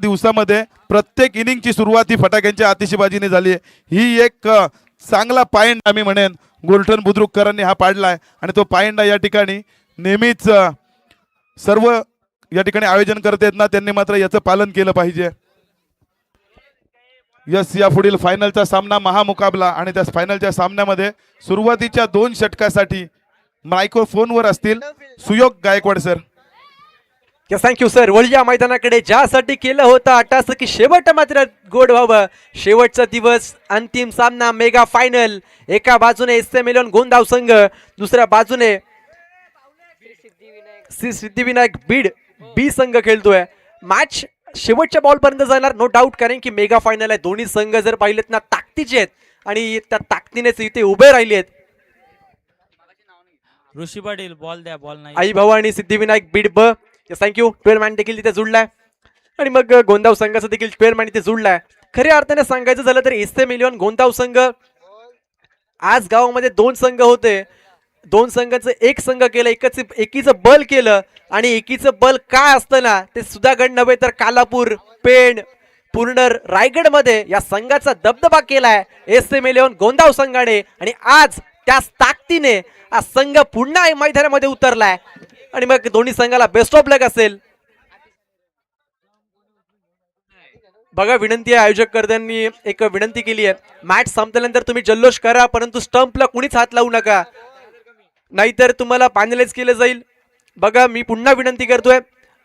दिवसामध्ये प्रत्येक इनिंगची सुरुवात ही फटाक्यांच्या आतिषबाजीने झाली आहे। ही एक चांगला पायंडा आम्ही म्हणेन गोल्डन बुद्रुककरांनी हा पाडलाय आणि तो पायंडा या ठिकाणी नेहमीच सर्व या ठिकाणी आयोजन करत आहेत ना त्यांनी मात्र याचं पालन केलं पाहिजे। यस, या पुढील फायनलचा सामना महामुकाबला आणि त्या फायनलच्या सामन्यामध्ये सुरुवातीच्या 2 षटकासाठी मायक्रोफोनवर असतील सुयोग गायकवाड सर। Thank you sir. वळूया मैदानाकडे ज्यासाठी केलं होतं आटास की शेवट मात्र गोड व्हावं। शेवटचा दिवस, अंतिम सामना, मेगा फायनल। एका बाजूने एसए मिलन गोंदाव संघ, दुसऱ्या बाजूने सिद्धिविनायक बीड बी संघ खेळतोय। मॅच शेवटच्या बॉल पर्यंत जाणार नो डाऊट, कारण की मेगा फायनल आहे। दोन्ही संघ जर पाहिलेत ना ताकदीचे आहेत आणि त्या ताकदीनेच इथे उभे राहिले आहेत। ऋषी पाटील बॉल द्या, बॉल नाही। आई भवानी सिद्धिविनायक बीड ब, थँक्यू। 12 मॅन देखील तिथे जुळलाय आणि मग गोंदाव संघाचा देखील 12 मॅन इथे जुळलाय। खऱ्या अर्थाने सांगायचं झालं तर एसए मिलियन गोंदाव संघ, आज गावामध्ये 2 संघ होते, 2 संघाचं एक संघ केलं, एकीचं बल केलं आणि एकीचं बल काय असतं ना ते सुधागड नव्हे तर कालापूर, पेण, पुरनर, रायगड मध्ये या संघाचा दबदबा केलाय एसए मिलियन गोंदाव संघाने आणि आज त्याच ताकदीने हा संघ पुन्हा मैदानामध्ये उतरलाय आणि मग दोन्ही संघाला बेस्ट ऑफ लक असेल। बघा, विनंती आहे, आयोजक कर्त्यांनी एक विनंती केली आहे, मॅच संपल्यानंतर तुम्ही जल्लोष करा परंतु स्टंपला कुणीच हात लावू नका, नाहीतर तुम्हाला पॅनलाइज केलं जाईल। बघा, मी पुन्हा विनंती करतोय,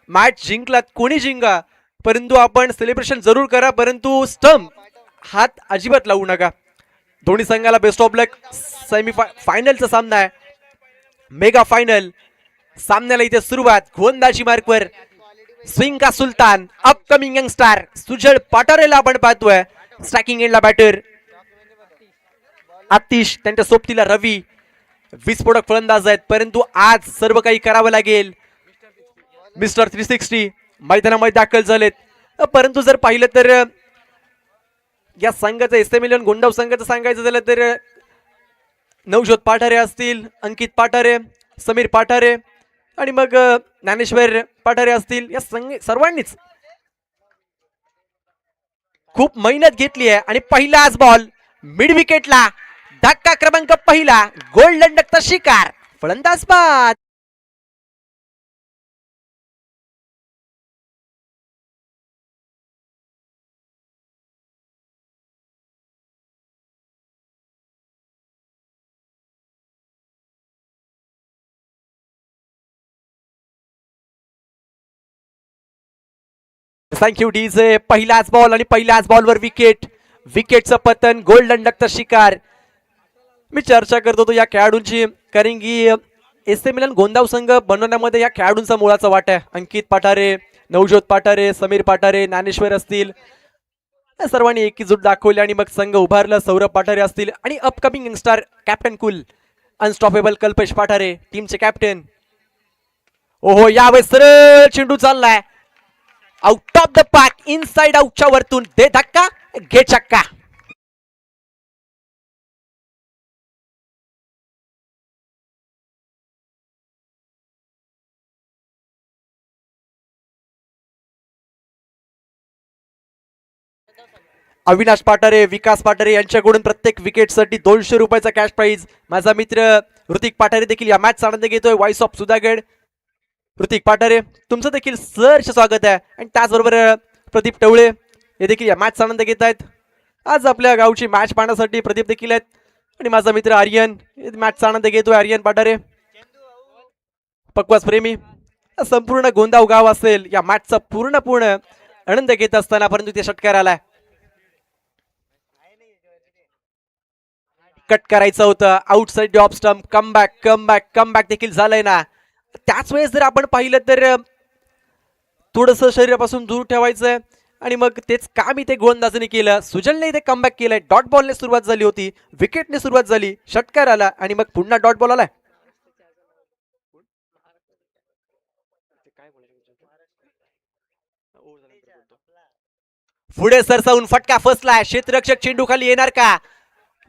मॅच जिंकलात कोणी जिंका परंतु आपण सेलिब्रेशन जरूर करा परंतु स्टंप हात अजिबात लावू नका। दोन्ही संघाला बेस्ट ऑफ लक। फायनलचा सामना आहे, मेगा फायनल सामन्याला इथे सुरुवात। गोंदाची मार्कवर स्विंग का सुलतान, अपकमिंग यंगस्टार सुजल पाटारेला आपण पाहतोय। स्ट्रायकिंग एंडला बॅटर आतिश, त्यांच्या सोबतीला रवी, विस्फोटक फलंदाज आहेत परंतु आज सर्व काही करावं लागेल। मिस्टर 360 मैदानामध्ये दाखल झालेत, परंतु जर पाहिलं तर या संघाचं एसए मिलियन गोंदाव संघाचं सांगायचं झालं तर नवज्योत पाठारे असतील, अंकित पाठारे, समीर पाठारे आणि मग ज्ञानेश्वर पाठारे असतील, या सर्वांनीच खूप मेहनत घेतली आहे आणि पहिलाच बॉल मिड विकेटला, धक्का क्रमांक पहिला, गोल्डन डकचा शिकार, फलंदाज बाद। Thank you DJ. पहिलाच बॉल आणि पहिल्याच बॉलवर विकेट, विकेटचं पतन, गोल्डन डकचा शिकार। मी चर्चा करत होतो या खेळाडूंची, कारण की एसए मिलन गोंदाव संघ बनवण्यामध्ये या खेळाडूंचा मुळाचा वाटा आहे। अंकित पाठारे, नवज्योत पाठारे, समीर पाठारे, ज्ञानेश्वर असतील, या सर्वांनी एकजूट दाखवली आणि मग संघ उभारला। सौरभ पाठारे असतील आणि upcoming youngster captain cool, unstoppable Kalpesh Pathare टीमचे कॅप्टन। ओहो, यावेळेस सरळ चेंडू चाललाय out of the park, inside आउटच्या वरतून, दे धक्का घे चक्का। अविनाश पाठारे, विकास पाठारे यांच्याकडून प्रत्येक विकेटसाठी 200 रुपयाचा कॅश प्राइज। माझा मित्र ऋतिक पाठारे देखील या मॅचचा आनंद घेतोय, व्हॉइस ऑफ सुधागड। ऋतिक पाठारे, तुमचं देखील सहर्ष स्वागत आहे आणि त्याचबरोबर प्रदीप टवळे हे देखील या मॅचचा आनंद घेत आहेत। आज आपल्या गावची मॅच पाहण्यासाठी प्रदीप देखील आहेत आणि माझा मित्र आर्यन मॅचचा आनंद घेतोय, आर्यन पाठारे पक्वास प्रेमी। संपूर्ण गोंदाव गाव असेल या मॅचचा पूर्ण आनंद घेत असताना परंतु ते षटकार आलाय, कट करायचं होतं, आउटसाइड ऑफ स्टंप, कमबॅक देखील झालंय ना। त्याच वेळेस जर आपण पाहिलं तर थोडस शरीरापासून दूर ठेवायचंय आणि मग तेच काम इथे गोलंदाजाने केलं। सुजलने इथे कमबॅक केलंय, डॉट बॉलने सुरुवात झाली होती, विकेटने सुरुवात झाली, षटकार आला आणि मग पुन्हा डॉट बॉल आलाय। पुढे सरसावून फटका फसलाय, क्षेत्ररक्षक चेंडू खाली येणार का?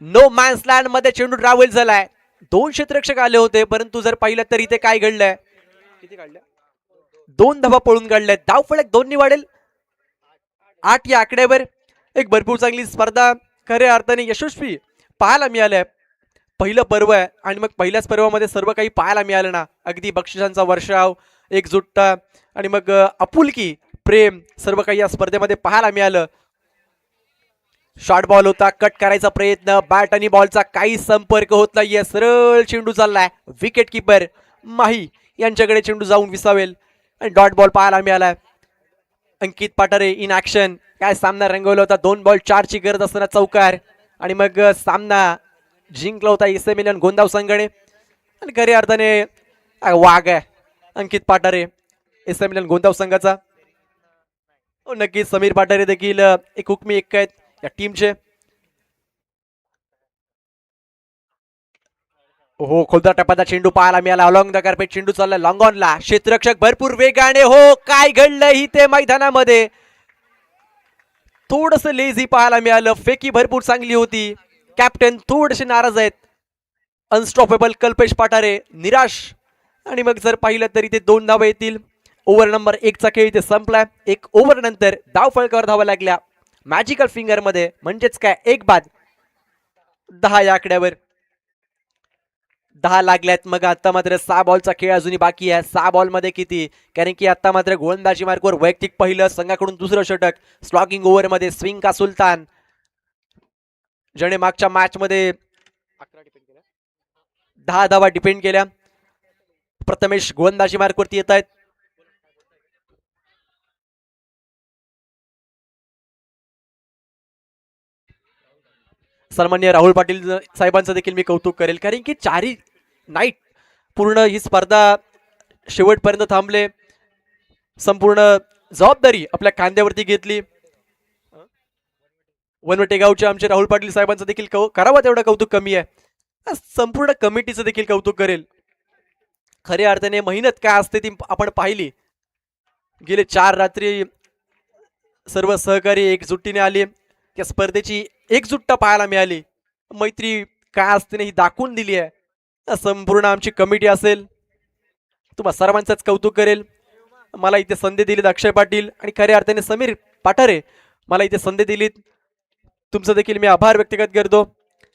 नो मॅन्स लँड मध्ये चेंडू ट्रॅव्हल झालाय। 2 क्षेत्ररक्षक आले होते परंतु जर पाहिलं तर इथे काय घडलंय, किती काढलं, 2 धावा पळून काढल्या, धावफलक 2 वाढेल। 8 या आकड्यावर एक भरपूर चांगली स्पर्धा खऱ्या अर्थाने यशस्वी पाहायला मिळाल्या. पहिलं पर्व आहे आणि मग पहिल्याच पर्वामध्ये सर्व काही पाहायला मिळालं ना. अगदी बक्षिसांचा वर्षाव, एकजुटता आणि मग आपुलकी, प्रेम सर्व काही या स्पर्धेमध्ये पाहायला मिळालं. शॉर्ट बॉल होता, कट करायचा प्रयत्न, बॅट आणि बॉलचा काही संपर्क होत नाहीये. सरळ चेंडू चाललाय. विकेट किपर माही यांच्याकडे चेंडू जाऊन विसावेल आणि डॉट बॉल पाहायला मिळालाय. अंकित पाठारे इन ऍक्शन. काय सामना रंगवला होता. 2 बॉल 4ची गरज असताना चौकार आणि मग सामना जिंकला होता एस एम मिलन गोंदाव संघाने. आणि खऱ्या अर्थाने वाघ आहे अंकित पाठारे एस एम मिलन गोंदाव संघाचा. नक्कीच समीर पाठारे देखील एक हुकमी एक आहेत या टीमचे. हो, खोलदार टप्प्याचा चेंडू पाहायला मिळाला. अलॉंग द कार्पेट चेंडू चालला लॉंग ऑनला. क्षेत्ररक्षक भरपूर वेगाने. हो, काय घडलं इथे मैदानामध्ये. थोडस लेझी पाहायला मिळालं. फेकी भरपूर चांगली होती. कॅप्टन थोडेसे नाराज आहेत. अनस्टॉपेबल कल्पेश पाठारे निराश. आणि मग जर पाहिलं तरी ते 2 धावा येतील. ओव्हर नंबर 1चा खेळ इथे संपलाय. 1 ओव्हर नंतर धाव फलकावर धावा लागल्या मॅजिकल फिंगर मध्ये. म्हणजेच काय, 1 बाद 10 या आकड्यावर 10 लागल्यात. मग आता मात्र 6 बॉलचा खेळ अजूनही बाकी आहे. 6 बॉल मध्ये किती, कारण की आता मात्र गोलंदाजी मार्कवर वैयक्तिक पहिलं, संघाकडून दुसरं षटक. स्लॉगिंग ओव्हर मध्ये स्विंग का सुलतान, ज्याने मागच्या मॅच मध्ये 10 धावा डिपेंड केल्या. प्रथमेश गोलंदाजी मार्कवरती येत आहेत. सन्माननीय राहुल पाटील साहेबांचं देखील मी कौतुक करेल, कारण की 4 नाईट पूर्ण ही स्पर्धा शेवटपर्यंत थांबले. संपूर्ण जबाबदारी आपल्या खांद्यावरती घेतली. वनवटेगावचे आमचे राहुल पाटील साहेबांचं देखील करावं तेवढं कौतुक कमी आहे. संपूर्ण कमिटीचं देखील कौतुक करेल. खऱ्या अर्थाने मेहनत काय असते ती आपण पाहिली. गेले 4 रात्री सर्व सहकारी एकजुटीने आले. त्या स्पर्धेची एकजुटता पाहायला मिळाली. मैत्री काय असते ही दाखवून दिली आहे. संपूर्ण आमची कमिटी असेल, तुम्हा सर्वांचंच कौतुक करेल. मला इथे संधी दिलीत अक्षय पाटील आणि खऱ्या अर्थाने समीर पाठारे मला इथे संधी दिलीत. तुमचं देखील मी आभार व्यक्त करतो.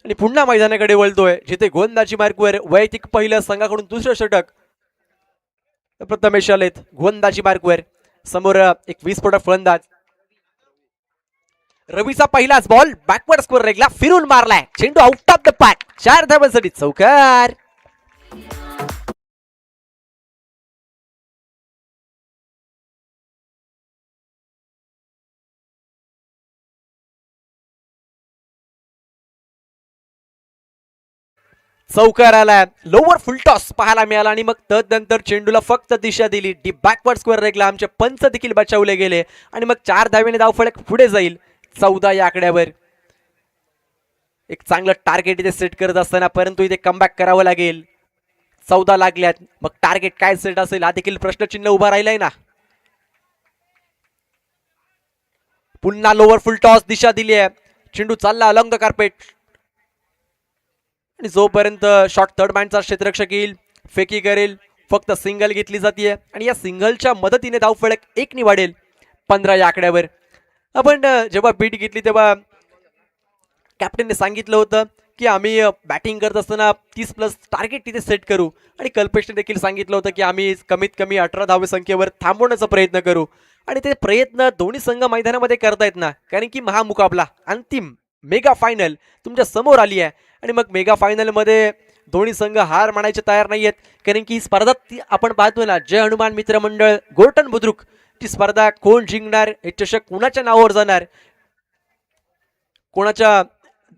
आणि पुन्हा मैदानाकडे वळतोय, जिथे गोलंदाजी मार्कवर वैयक्तिक पहिलं, संघाकडून दुसरं षटक. प्रथमेश आलेत गोलंदाजी मार्कवर. समोर एक विस्फोटक फलंदाज. रवीचा पहिलाच बॉल बॅकवर्ड स्कोर रेगला फिरून मारलाय. चेंडू आउट ऑफ द पॅक. 4 धावांसाठी चौकार. चौकार आलाय. लोवर फुल टॉस पाहायला मिळाला आणि मग तदनंतर चेंडूला फक्त दिशा दिली. डीप बॅकवर्ड स्कोर रेगला. आमचे पंच देखील बचावले गेले आणि मग 4 धावेने धावफलक पुढे जाईल. 14 या आकड्यावर एक चांगलं टार्गेट इथे सेट करत असताना, परंतु इथे कमबॅक करावं लागेल. 14 लागल्यात. मग टार्गेट काय सेट असेल हा देखील प्रश्नचिन्ह उभा राहिलाय ना. पुन्हा लोवर फुल टॉस दिशा दिली आहे. चेंडू चालला अलॉंग द कार्पेट आणि जोपर्यंत शॉर्ट थर्ड मॅनचा क्षेत्ररक्षक येईल, फेकी करेल, फक्त सिंगल घेतली जाते आणि या सिंगलच्या मदतीने धावफलक 1 नि वाढेल. 15 या आकड्यावर. आपण जेव्हा बीट घेतली तेव्हा कॅप्टनने सांगितलं होतं की आम्ही बॅटिंग करत असताना 30+ टार्गेट तिथे सेट करू आणि कल्पेशने देखील सांगितलं होतं की आम्ही कमीत कमी 18 धावे संख्येवर थांबवण्याचा प्रयत्न करू. आणि ते प्रयत्न दोन्ही संघ मैदानामध्ये करतायत ना, कारण की महामुकाबला अंतिम मेगा फायनल तुमच्या समोर आली आहे. आणि मग मेगा फायनल मध्ये दोन्ही संघ हार मानायचे तयार नाही आहेत, कारण की स्पर्धा आपण पाहतोय ना, जय हनुमान मित्र मंडळ गोर्टन बुद्रुक ती स्पर्धा कोण जिंकणार, हे चषक कुणाच्या नावावर जाणार, कोणाच्या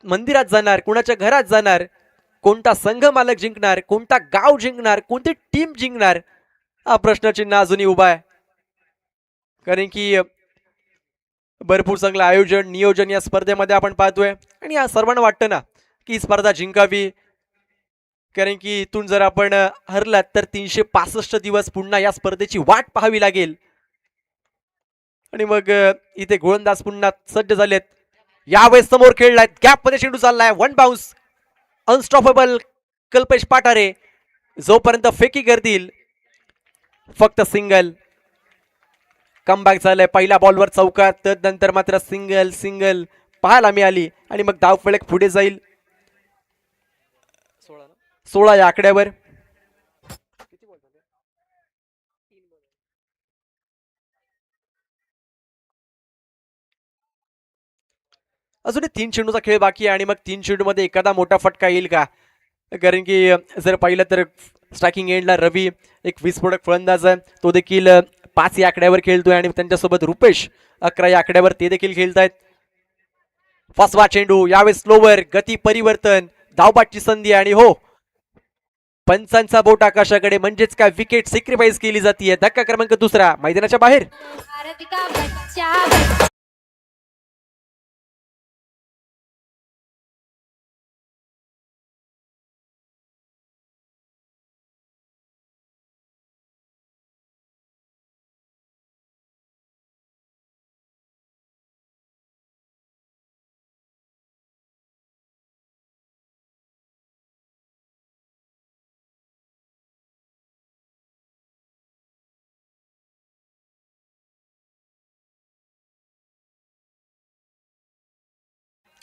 मंदिरात जाणार, कोणाच्या घरात जाणार, कोणता संघ मालक जिंकणार, कोणता गाव जिंकणार, कोणती टीम जिंकणार, हा प्रश्नचिन्ह अजूनही उभा आहे. कारण की भरपूर चांगलं आयोजन नियोजन या स्पर्धेमध्ये आपण पाहतोय आणि या सर्वांना वाटतं ना की ही स्पर्धा जिंकावी, कारण की इथून जर आपण हरलात तर 365 दिवस पुन्हा या स्पर्धेची वाट पाहावी लागेल. आणि मग इथे गोलंदाज पुन्हा सज्ज झालेत. यावेळेस समोर खेळलाय, गॅप मध्ये चेंडू चाललाय, 1 बाउन्स. अनस्टॉपेबल कल्पेश पाठारे जोपर्यंत फेकी करतील फक्त सिंगल. कमबॅक झालंय पहिल्या बॉलवर चौकार, त्यानंतर मात्र सिंगल सिंगल पाहायला मिळाली आणि मग धावफलक पुढे जाईल 16 या आकड्यावर. अजून 3 चेंडूचा खेळ बाकी आहे आणि मग 3 चेंडूमध्ये एखादा मोठा फटका येईल का? कारण की जर पाहिलं तर स्ट्रायकिंग एंडला रवी एक विस्फोटक फलंदाज आहे, तो देखील 5 या आकड्यावर खेळतोय आणि त्यांच्यासोबत रुपेश 11 या आकड्यावर ते देखील खेळतायत. फसवा चेंडू यावेळेस स्लोवर, गती परिवर्तन, धावबादची संधी आणि हो पंचांचा बोट आकाशाकडे म्हणजेच काय विकेट सॅक्रिफाईस केली जाते. धक्का क्रमांक दुसरा मैदानाच्या बाहेर.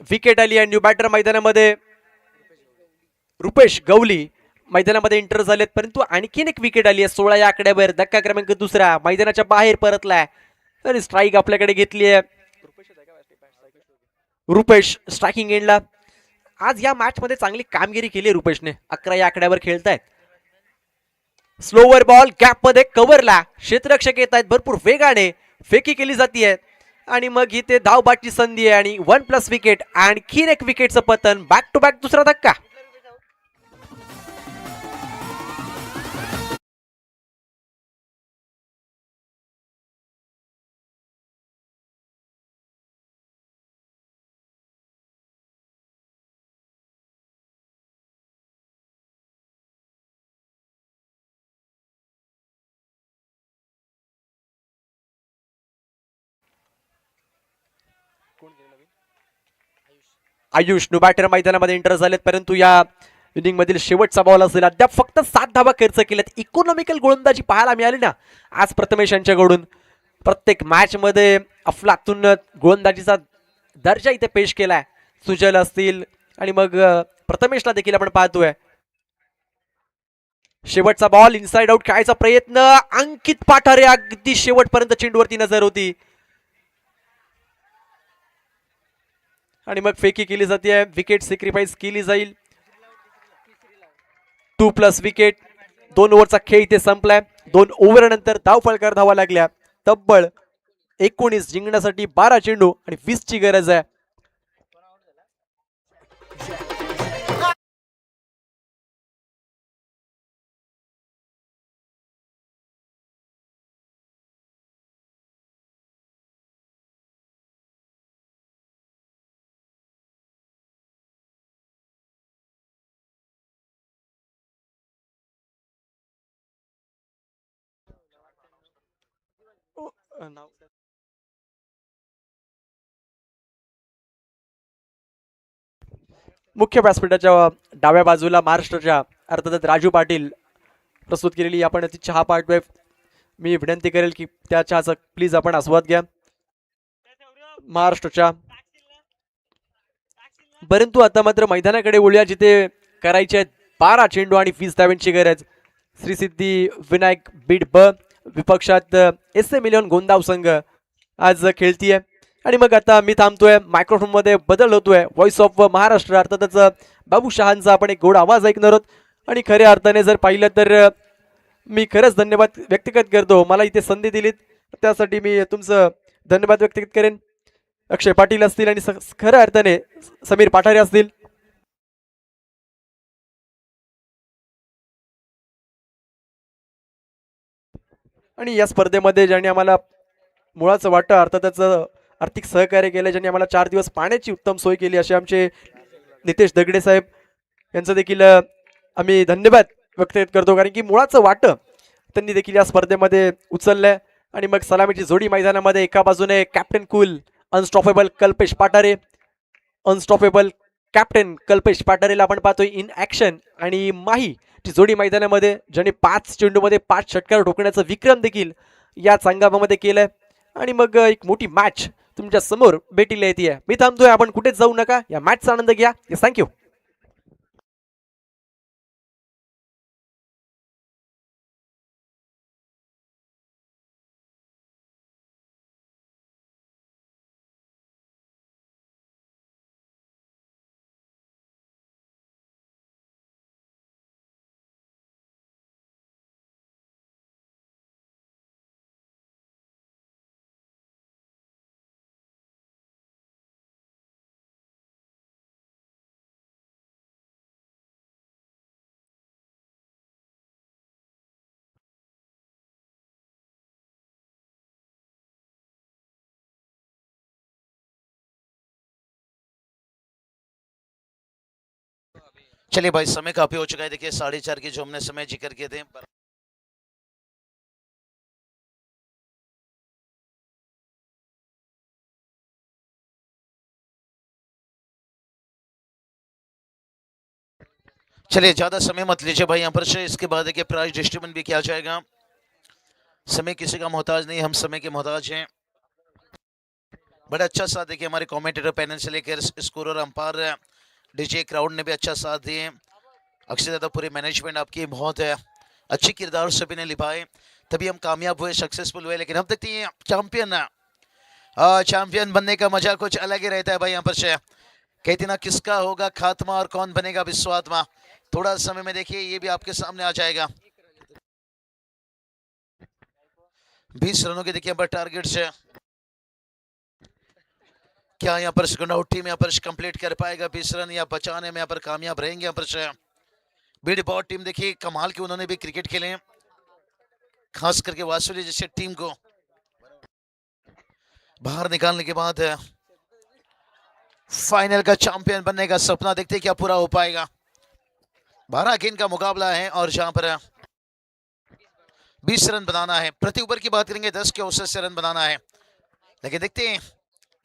विकेट आली आणि न्यू बॅटर मैदानामध्ये रुपेश गवली मैदानामध्ये एंटर झालेत, परंतु आणखीन एक विकेट आली आहे 16 या आकड्यावर. धक्का क्रमांक दुसरा मैदानाच्या बाहेर परतलाय आणि स्ट्राईक आपल्याकडे घेतली आहे. रुपेश स्ट्रायकिंग एंडला. आज या मॅच मध्ये चांगली कामगिरी केली रुपेशने. 11 या आकड्यावर खेळतायत. स्लोवर बॉल गॅप मध्ये कव्हरला क्षेत्ररक्षक येत आहेत भरपूर वेगाने, फेकी केली जाते आणि मग इथे धावबादची संधी आहे आणि 1+ विकेट. आणखीन एक विकेटचं पतन. बॅक टू बॅक दुसरा धक्का. आयुष न्यू बॅटर मैदानामध्ये एंटर झालेत, परंतु या इनिंग मधील शेवटचा बॉल असेल. अद्याप फक्त 7 धावा खर्च केल्यात. इकॉनॉमिकल गोलंदाजी पाहायला मिळाली ना आज प्रथमेश यांच्याकडून. प्रत्येक मॅच मध्ये अफलातून गोलंदाजीचा दर्जा इथे पेश केलाय. सुजल असतील आणि मग प्रथमेशला देखील आपण पाहतोय. शेवटचा बॉल इनसाइड आउट खेळायचा प्रयत्न. अंकित पाठारे अगदी शेवटपर्यंत चेंडूवरती नजर होती आणि मग फेकी केली जाते. विकेट सॅक्रिफाईस केली जाईल. 2+ विकेट. 2 ओव्हरचा खेळ इथे संपलाय. 2 ओव्हर नंतर धावफलकार धावा लागल्या. तब्बल 19 जिंकण्यासाठी 12 चेंडू आणि 20 ची गरज आहे. मुख्य व्यासपीठाच्या डाव्या बाजूला महाराष्ट्राच्या अर्थातच राजू पाटील प्रस्तुत केलेली आपण ती चहा पाठवूया. मी विनंती करेल की त्या चहाचा प्लीज आपण आस्वाद घ्या महाराष्ट्राच्या. परंतु आता मात्र मैदानाकडे वळूया जिथे करायचे आहेत 12 चेंडू आणि 20 धावांची गरज. श्री सिद्धी विनायक बीड ब विपक्षात SM इलेव्हन गोंदाव संघ आज खेळतीये आणि मग आता मी थांबतोय. मायक्रोफोन मध्ये बदल होतोय. व्हॉइस ऑफ महाराष्ट्र अर्थातच बाबू शहांचा आपण एक गोड आवाज ऐकणार आहोत आणि खऱ्या अर्थाने जर पाहिलं तर मी खरंच धन्यवाद व्यक्तिगत करतो. मला इथे संधी दिलीत त्यासाठी मी तुमचं धन्यवाद व्यक्तिगत करेन. अक्षय पाटील असतील आणि खऱ्या अर्थाने समीर पाठारे असतील. आणि या स्पर्धेमध्ये ज्यांनी आम्हाला मुळाचं वाटतं अर्थातच आर्थिक सहकार्य केलं, ज्यांनी आम्हाला 4 दिवस पाण्याची उत्तम सोय केली असे आमचे नितेश दगडे साहेब यांचं देखील आम्ही धन्यवाद व्यक्त करतो. कारण की मुळाचं वाटं त्यांनी देखील या स्पर्धेमध्ये उचललंय. आणि मग सलामीची जोडी मैदानामध्ये एका बाजूने captain cool unstoppable Kalpesh Pathare, unstoppable captain Kalpesh पाठारेला आपण पाहतोय इन ऍक्शन. आणि माही ची जोडी मैदानामध्ये ज्यांनी 5 चेंडूमध्ये 5 षटकार ठोकण्याचा विक्रम देखील या संघामध्ये केलाय. आणि मग एक मोठी मॅच तुमच्या समोर भेटीला येते. मी थांबतोय, आपण कुठेच जाऊ नका, या मॅचचा आनंद घ्या. थँक्यू. चलिए भाई, समय काफी हो चुका है। देखिए 4:30 की जो हमने समय जिक्र किए थे, चलिए ज्यादा समय मत लीजिए भाई यहाँ पर से। इसके बाद देखिए प्राइज डिस्ट्रीब्यूशन भी किया जाएगा। समय किसी का मोहताज नहीं, हम समय के मोहताज हैं। बड़ा अच्छा साथ देखिए हमारे कमेंटेटर पैनल से लेकर स्कोर और अंपायर डीजे क्राउड ने भी अच्छा साथ दिए। अक्षय दादा, पूरी मैनेजमेंट आपकी बहुत है, अच्छी किरदार सभी ने निभाए, तभी हम कामयाब हुए, सक्सेसफुल हुए। लेकिन अब देखते हैं चैंपियन बनने का मजा कुछ अलग ही रहता है भाई यहाँ पर से। कहते ना किसका होगा खात्मा और कौन बनेगा विश्वात्मा। थोड़ा समय में देखिए ये भी आपके सामने आ जाएगा। 20 रनों के देखिए टारगेट से क्या यहाँ पर सेकंड आउट टीम यहाँ पर कंप्लीट कर पाएगा 20 रन, या बचाने में यहाँ पर कामयाब रहेंगे। यहाँ पर से बीडी बॉट टीम देखिए कमाल के उन्होंने भी क्रिकेट खेले हैं, खास करके वासुली जैसे टीम को बाहर निकालने के बाद फाइनल का चैंपियन बनने का सपना देखते क्या पूरा हो पाएगा। 12 गेंद का मुकाबला है और जहां पर 20 रन बनाना है। प्रति ओवर की बात करेंगे 10 के औसत से रन बनाना है। लेकिन देखते हैं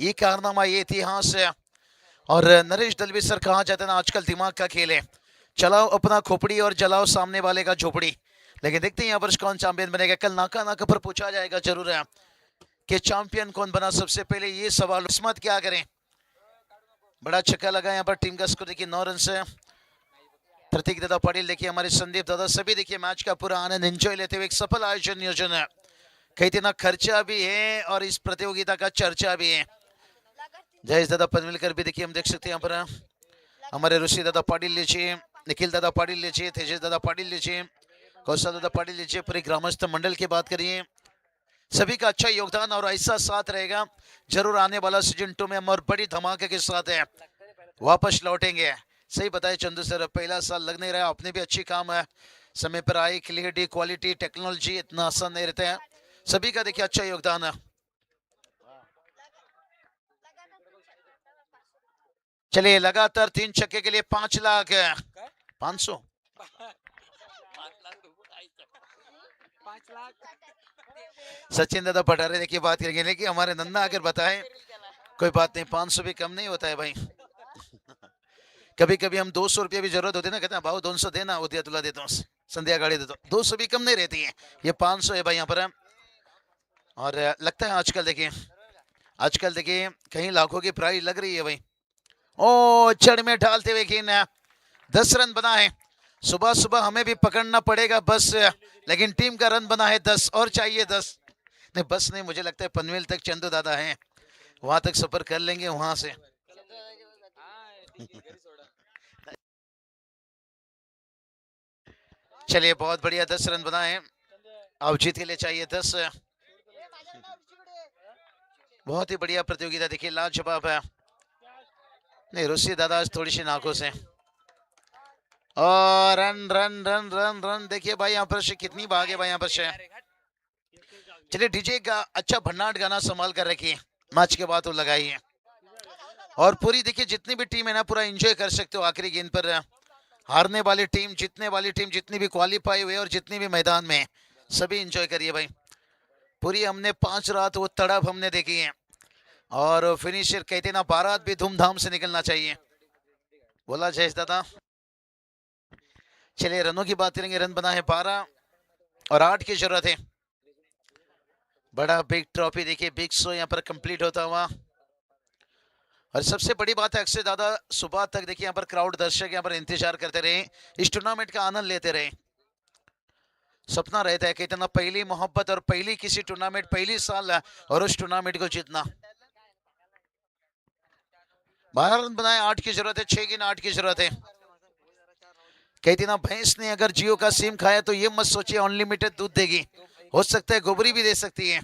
ये कारनामा, ये इतिहास है। और नरेश दलवी सर, कहा जाता है ना आजकल दिमाग का खेल है, चलाओ अपना खोपड़ी और जलाओ सामने वाले का झोपड़ी। लेकिन देखते हैं यहाँ पर कौन चैंपियन बनेगा। कल नाका नाका पर पूछा जाएगा जरूर है कि चैंपियन कौन बना। सबसे पहले ये सवाल, किस्मत क्या करें। बड़ा छक्का लगा यहाँ पर टीम का स्कोर देखिए 9 रन से। प्रतीक दादा पाटिल देखिए, हमारे संदीप दादा, सभी देखिए मैच का पूरा आनंद एंजॉय लेते हुए एक सफल आयोजन नियोजन है। कहते ना खर्चा भी है और इस प्रतियोगिता का चर्चा भी है। जयेश दादा पनवेलकर भी देखिए हम देख सकते हैं यहाँ पर हमारे ऋषि दादा पाटिल लीजिए, निखिल दादा पाटिल लीजिए, तेजस दादा पाटिल लीजिए, कौशल दादा पाटिल लीजिए, पूरे ग्रामस्थ मंडल की बात करिए, सभी का अच्छा योगदान और ऐसा साथ रहेगा। जरूर आने वाला सीजन 2 में हम और बड़ी धमाके के साथ है वापस लौटेंगे। सही बताए चंदू सर, पहला साल लग नहीं रहा, आपने भी अच्छी काम है, समय पर आई, क्लियरिटी, क्वालिटी, टेक्नोलॉजी इतना आसान नहीं रहता है। सभी का देखिए अच्छा योगदान है। चलिए लगातार 3 छक्के के लिए 5 लाख 500 सचिन दादा पटारे देखिए बात करेंगे, लेकिन हमारे नन्ना अगर बताएं कोई बात नहीं, 500 भी कम नहीं होता है भाई। कभी कभी हम 200 रुपया भी जरूरत होती है ना, कहते हैं भाव 200 देना, उदिया तुला देता हूँ, संध्या गाड़ी देता हूँ। 200 भी कम नहीं रहती है, ये 500 है भाई यहाँ पर। और लगता है आजकल देखिए कहीं लाखों की प्राइस लग रही है भाई। ओ चढ़ में ढालते हुए कि 10 रन बना है। सुबह सुबह हमें भी पकड़ना पड़ेगा बस, लेकिन टीम का रन बना है 10 और चाहिए 10। नहीं बस नहीं, मुझे लगता है पनवेल तक चंदू दादा हैं, वहां तक सफर कर लेंगे वहां से। चलिए बहुत बढ़िया, 10 रन बनाए, अब जीत के लिए चाहिए 10। बहुत ही बढ़िया प्रतियोगिता देखिए, लाजवाब है। नहीं रुसी दादा आज थोड़ी सी नाकों से। और run run run run run देखिए भाई यहाँ पर से कितनी भागे भाई यहाँ पर से। चलिए डीजे का अच्छा भन्नाट गाना संभाल कर रखिए, मैच के बाद वो लगाइए। और पूरी देखिए जितनी भी टीम है ना, पूरा एंजॉय कर सकते हो आखिरी गेंद पर। हारने वाली टीम, जीतने वाली टीम, जितनी भी क्वालिफाई हुए और जितनी भी मैदान में, सभी एंजॉय करिए भाई। पूरी हमने 5 रात वो तड़प हमने देखी है। और फिनिशर कहते ना बारात भी धूमधाम से निकलना चाहिए, बोला जयेश दादा। चलिए रनों की बात करेंगे, रन बना है 12 और 8 की जरूरत है। बड़ा बिग ट्रॉफी देखिए, बिग शो यहाँ पर कंप्लीट होता हुआ। और सबसे बड़ी बात है अक्षय दादा, सुबह तक देखिए यहाँ पर क्राउड दर्शक यहाँ पर इंतजार करते रहे, इस टूर्नामेंट का आनंद लेते रहे। सपना रहता है कि इतना पहली मोहब्बत और पहली किसी टूर्नामेंट, पहली साल और उस टूर्नामेंट को जीतना। 12 रन बनाए, 8 की जरूरत है, 6 गेंद 8 की जरूरत है। कहती ना भैंस ने अगर जियो का सिम खाया तो ये मत सोचिए अनलिमिटेड दूध देगी, हो सकता है गोबरी भी दे सकती है।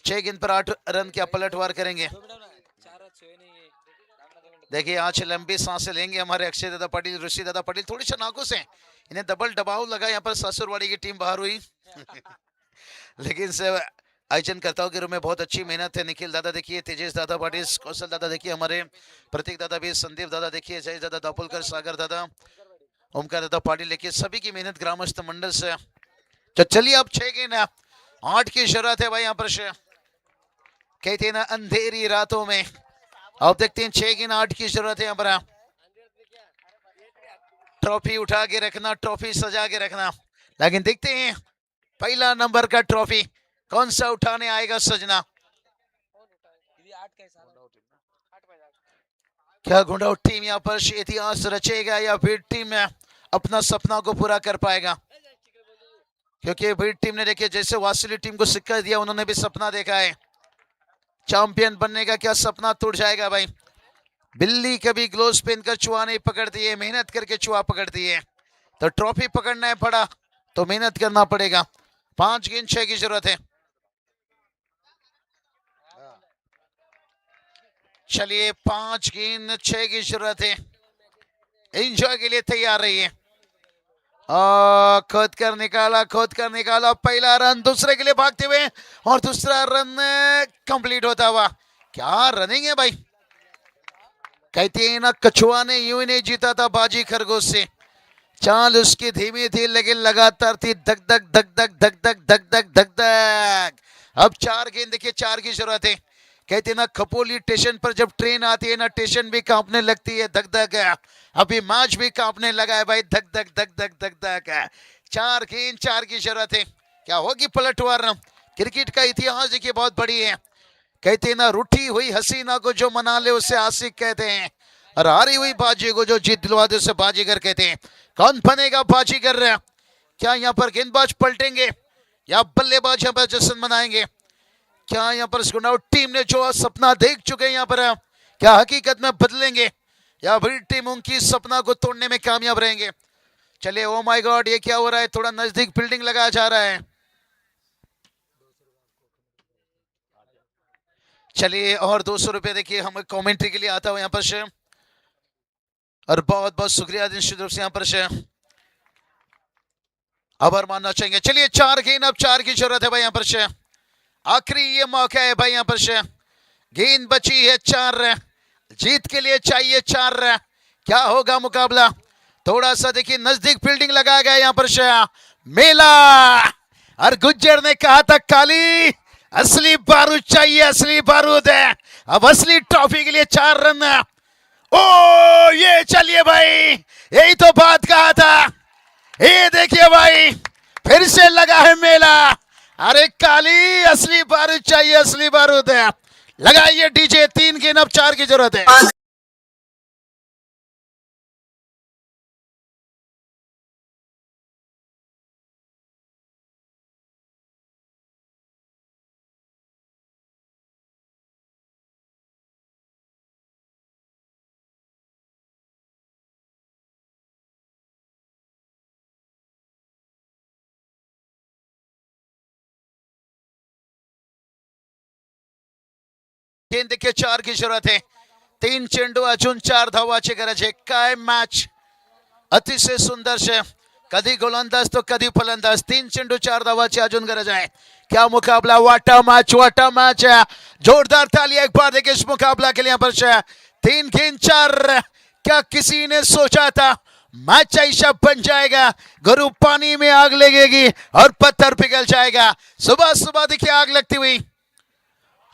6 गेंद पर 8 रन क्या पलटवार करेंगे। देखिए आज लंबी सांसें लेंगे हमारे अक्षय दादा पाटिल, ऋषि दादा पाटिल थोड़ी सी नाखुश हैं, इन्हें डबल दबाव लगा। यहाँ पर सासुरवाड़ी की टीम बाहर हुई लेकिन से आयोजन करताओं के रूप में बहुत अच्छी मेहनत है। निखिल दादा देखिए, तेजेश दादा पाटिल, कौशल दादा देखिए, हमारे प्रतीक दादा भी, संदीप दादा देखिए, जय दादा दापोलकर, सागर दादा, ओमकार दादा पाटिल देखिए, सभी की मेहनत ग्रामस्थ मंडल से। तो चलिए अब 6 गेंद 8 की जरूरत है भाई यहाँ पर से। कहते हैं ना अंधेरी रातों में, अब देखते हैं 6 गेंद 8 की जरूरत है यहाँ पर। ट्रॉफी उठा के रखना, ट्रॉफी सजा के रखना, लेकिन देखते हैं पहला नंबर का ट्रॉफी कौन सा उठाने आएगा सजना। क्या गुंडाउट टीम यहाँ पर इतिहास रचेगा या फिर टीम अपना सपना को पूरा कर पाएगा। क्योंकि बीट टीम ने देखिए जैसे वासिली टीम को सिक्का दिया, उन्होंने भी सपना देखा है चैंपियन बनने का। क्या सपना टूट जाएगा भाई। बिल्ली कभी ग्लोव्स पहनकर चुहा नहीं पकड़ती है, मेहनत करके चुहा पकड़ती है। तो ट्रॉफी पकड़ना है पड़ा तो मेहनत करना पड़ेगा। 5 गेंद 6 की जरूरत है। चलिए 5 गेंद 6 की जरूरत है। एंजॉय के लिए तैयार रहिए। खोद कर निकाला, खोद कर निकाला, पहला रन दूसरे के लिए भागते हुए और दूसरा रन कंप्लीट होता हुआ। क्या रनिंग है भाई। कहते हैं ना कछुआ ने यूं ही नहीं जीता था बाजी खरगोश से। चाल उसकी धीमी थी लेकिन लगातार थी, धक धक धक धक धक धक धक धक धक धक। अब 4 गेंद देखिए, 4 की जरूरत है। कहते ना खपोली स्टेशन पर जब ट्रेन आती है ना, स्टेशन भी कांपने लगती है, धक धक है। अभी मैच भी कांपने लगा है भाई, धक धक धक धक धक धक है। 4 गेंद 4 की जरूरत है। क्या होगी पलटवार। क्रिकेट का इतिहास देखिए बहुत बड़ी है। कहते ना रूठी हुई हसीना को जो मना ले उसे आशिक कहते हैं, और हारी हुई बाजी को जो जीत दिलवा दे उसे बाजीगर कहते हैं। कौन बनेगा बाजीगर। क्या यहाँ पर गेंदबाज पलटेंगे या बल्लेबाज यहाँ पर जश्न मनाएंगे। क्या यहाँ पर स्कूनआउट टीम ने जो सपना देख चुके हैं यहाँ पर क्या हकीकत में बदलेंगे या बड़ी टीम उनकी सपना को तोड़ने में कामयाब रहेंगे। चलिए ओ माय गॉड, ये क्या हो रहा है। थोड़ा नजदीक फील्डिंग लगाया जा रहा है। चलिए और 200 रुपए देखिए हम कमेंट्री के लिए आता हूं यहाँ पर से, और बहुत बहुत शुक्रिया निश्चित रूप से यहाँ पर से आभार मानना चाहेंगे। चलिए 4 गेंद, अब 4 की जरूरत है भाई यहाँ पर से। आखिरी ये मौका है भाई यहाँ पर से। गेंद बची है 4, जीत के लिए चाहिए 4। क्या होगा मुकाबला। थोड़ा सा देखिए नजदीक फील्डिंग लगाया गया यहाँ पर से। मेला और गुज्जर ने कहा था काली असली बारूद चाहिए, असली बारूद है। अब असली ट्रॉफी के लिए 4 रन। ओ ये चलिए भाई, यही तो बात कहा था। ये देखिए भाई फिर से लगा है मेला। अरे काली असली बारूद चाहिए, असली बारूद है। लगाइए डीजे। 3 गेंद, अब 4 की जरूरत है। गेंद देखिए 4 की जरूरत है। 3 चेंडू अजून 4 धावाची गरज आहे। काय मॅच अतिशय सुंदर शे, कधी गोलंदाज तो कधी फलंदाज। 3 चेंडू 4 धावाची अजून गरज आहे। क्या मुकाबला, वाटा मैच है। जोरदार ताली एक बार देखिए इस मुकाबला के लिए। यहाँ पर 3 गेंद 4। क्या किसी ने सोचा था मैच ऐसा बन जाएगा। गुरु पानी में आग लगेगी और पत्थर पिघल जाएगा। सुबह सुबह देखिए आग लगती हुई।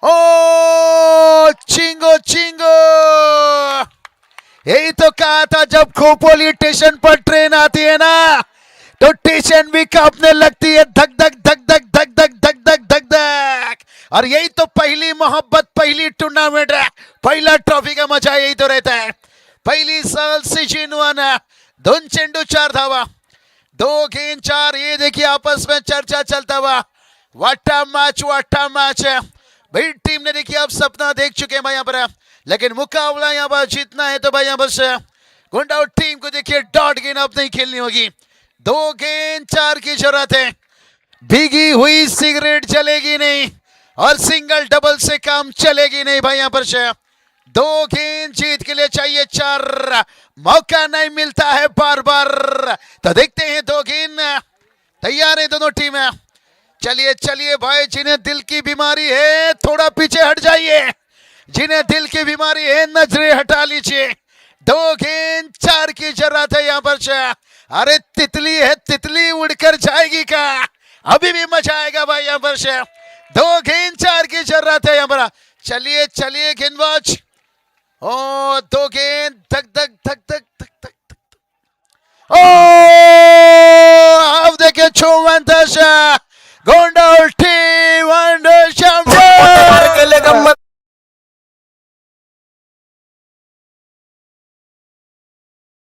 ओ चिंगो चिंगो, यही तो कहा था जब खोपोली स्टेशन पर ट्रेन आती है ना तो स्टेशन भी कांपने लगती है। धक धक धक धक धक धक धक धक धक धक। और यही तो पहली मोहब्बत, पहली टूर्नामेंट है, पहला ट्रॉफी का मजा यही तो रहता है। पहली साल सीजन 1, 2 चेंडू 4 धावा, 2 गेंद 4। ये देखिए आपस में चर्चा चलता हुआ, वाटा मैच है भाई। टीम ने देखिए अब सपना देख चुके हैं भाई यहाँ पर, लेकिन मुकाबला यहाँ पर जीतना है तो भाई यहाँ बस गुंडा टीम को देखिए डॉट गेंद अब नहीं खेलनी होगी। 2 गेंद 4 की जरूरत है। भीगी हुई सिगरेट चलेगी नहीं और सिंगल डबल से काम चलेगी नहीं भाई यहाँ पर। 2 गेंद जीत के लिए चाहिए 4, मौका नहीं मिलता है बार बार। तो देखते हैं 2 गेंद, तैयार है दोनों टीमें। चलिए चलिए भाई, जिन्हें दिल की बीमारी है थोड़ा पीछे हट जाइए, जिन्हें दिल की बीमारी है नजरें हटा लीजिए। 2 गेंद 4 की जरूरत है यहाँ पर। अरे तितली है, तितली उड़कर जाएगी क्या? अभी भी मजा आएगा भाई यहाँ पर। 2 गेंद 4 की जरूरत है यहाँ पर। चलिए चलिए गेंदबाज, ओ 2 गेंद, धक धक धक धक धक धक धक। ओ आप देखिए 54 गोंडा टीम